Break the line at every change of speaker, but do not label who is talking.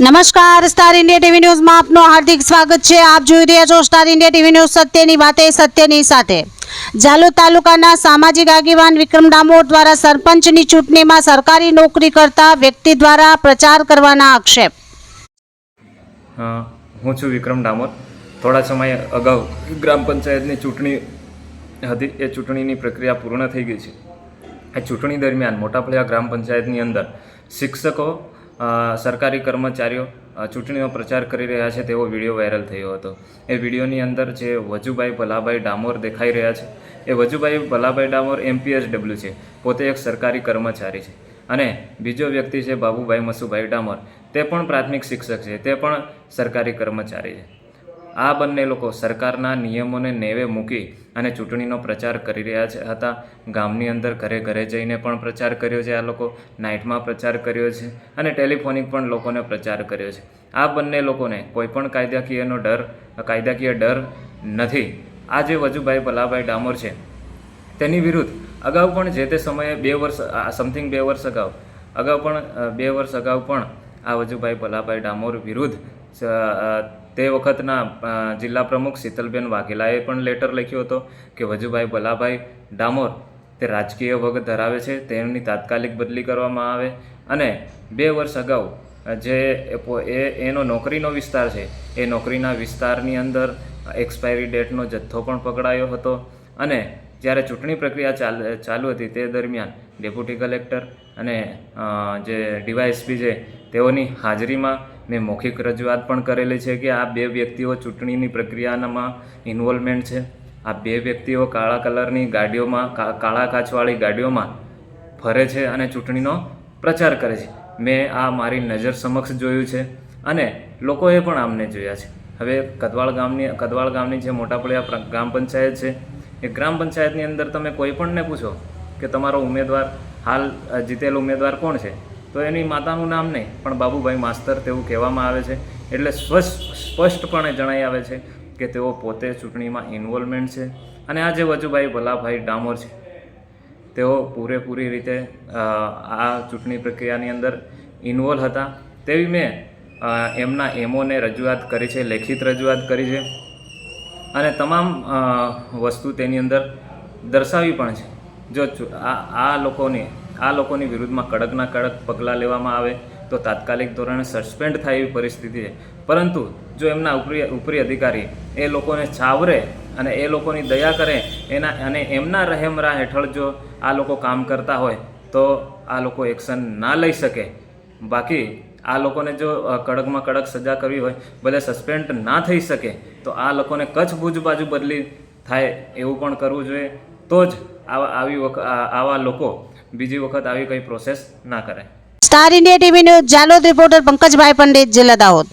નમસ્કાર, star India TV ન્યૂઝમાં આપનું હાર્દિક સ્વાગત છે। આપ જોઈ રહ્યા છો સ્ટાર ઇન્ડિયા ટીવી ન્યૂઝ, સત્યની વાતે સત્યની સાથે। ઝાલોદ તાલુકાના સામાજિક આગેવાન વિક્રમ ડામોર દ્વારા સરપંચની ચૂંટણીમાં સરકારી નોકરી કરતા વ્યક્તિ દ્વારા પ્રચાર કરવાના આક્ષેપ।
હું છું વિક્રમ ડામોર। થોડા સમય અગાઉ ગ્રામ પંચાયતની ચૂંટણી હતી, એ ચૂંટણીની પ્રક્રિયા પૂર્ણ થઈ ગઈ છે। એ ચૂંટણી દરમિયાન મોટાપળિયા ગ્રામ પંચાયતની અંદર શિક્ષકો, સરકારી કર્મચારીઓ ચૂંટણીનો પ્રચાર કરી રહ્યા છે તેવો વિડીયો વાયરલ થયો હતો। એ વિડીયોની અંદર જે વજુભાઈ ભલાભાઈ ડામોર દેખાઈ રહ્યા છે, એ વજુભાઈ ભલાભાઈ ડામોર MPSW છે, પોતે એક સરકારી કર્મચારી છે। અને બીજો વ્યક્તિ છે બાબુભાઈ મસુભાઈ ડામોર, તે પણ પ્રાથમિક શિક્ષક છે, તે પણ સરકારી કર્મચારી છે। આ બંને લોકો સરકારના નિયમોને નેવે મૂકી અને ચૂંટણીનો પ્રચાર કરી રહ્યા હતા। ગામની અંદર ઘરે ઘરે જઈને પણ પ્રચાર કર્યો છે, આ લોકો નાઇટમાં પ્રચાર કર્યો છે અને ટેલિફોનિક પણ લોકોને પ્રચાર કર્યો છે। આ બંને લોકોને કોઈ પણ કાયદાકીય ડર નથી। આ જે વજુભાઈ ભલાભાઈ ડામોર છે તેની વિરુદ્ધ અગાઉ પણ જે તે સમયે 2 વર્ષ અગાઉ પણ આ વજુભાઈ ભલાભાઈ ડામોર વિરુદ્ધ તે વખતના જિલ્લા પ્રમુખ શીતલબેન વાઘેલાએ પણ લેટર લખ્યો હતો કે વજુભાઈ ભલાભાઈ ડામોર તે રાજકીય વગ ધરાવે છે, તેમની તાત્કાલિક બદલી કરવામાં આવે। અને 2 વર્ષ અગાઉ જે એનો નોકરીનો વિસ્તાર છે, એ નોકરીના વિસ્તારની અંદર એક્સપાયરી ડેટનો જથ્થો પણ પકડાયો હતો। અને જ્યારે ચૂંટણી પ્રક્રિયા ચાલુ હતી તે દરમિયાન ડેપ્યુટી કલેક્ટર અને જે DYSP છે તેઓની હાજરીમાં મેં મૌખિક રજૂઆત પણ કરેલી છે કે આ 2 વ્યક્તિઓ ચૂંટણીની પ્રક્રિયામાં ઇન્વોલ્વમેન્ટ છે। આ 2 વ્યક્તિઓ કાળા કલરની ગાડીઓમાં, કાળા કાચવાળી ગાડીઓમાં ફરે છે અને ચૂંટણીનો પ્રચાર કરે છે। મેં આ મારી નજર સમક્ષ જોયું છે અને લોકોએ પણ આમને જોયા છે। હવે કદવાળ ગામની જે મોટાપળિયા ગ્રામ પંચાયત છે, એ ગ્રામ પંચાયતની અંદર તમે કોઈ પણને પૂછો કે તમારો ઉમેદવાર, હાલ જીતેલ ઉમેદવાર કોણ છે, તો એની માતાનું નામ નહીં પણ બાબુભાઈ માસ્તર તેવું કહેવામાં આવે છે। એટલે સ્પષ્ટપણે જણાઈ આવે છે કે તેઓ પોતે ચૂંટણીમાં ઇન્વોલ્વમેન્ટ છે। અને આ જે વજુભાઈ ભલાભાઈ ડામોર છે તેઓ પૂરેપૂરી રીતે આ ચૂંટણી પ્રક્રિયાની અંદર ઇન્વોલ્વ હતા તેવી મેં એમના એમઓને રજૂઆત કરી છે, લેખિત રજૂઆત કરી છે અને તમામ વસ્તુ તેની અંદર દર્શાવી પણ છે। જો આ લોકોની વિરુદ્ધમાં કડકના કડક પગલાં લેવામાં આવે તો તાત્કાલિક ધોરણે સસ્પેન્ડ થાય એવી પરિસ્થિતિ છે। પરંતુ જો એમના ઉપરી અધિકારી એ લોકોને છાવરે અને એ લોકોની દયા કરે અને એમના રહેમરા હેઠળ જો આ લોકો કામ કરતા હોય તો આ લોકો એક્શન ના લઈ શકે। બાકી આ લોકોને જો કડકમાં કડક સજા કરવી હોય, ભલે સસ્પેન્ડ ના થઈ શકે તો આ લોકોને કચ્છ ભુજ બાજુ બદલી થાય એવું પણ કરવું જોઈએ, તો જ આવા લોકો બીજી વખત આવી કંઈ પ્રોસેસ ના કરે।
Star India TV news Jhalod reporter Pankajbhai Pandit, જિલ્લા દાહોદ।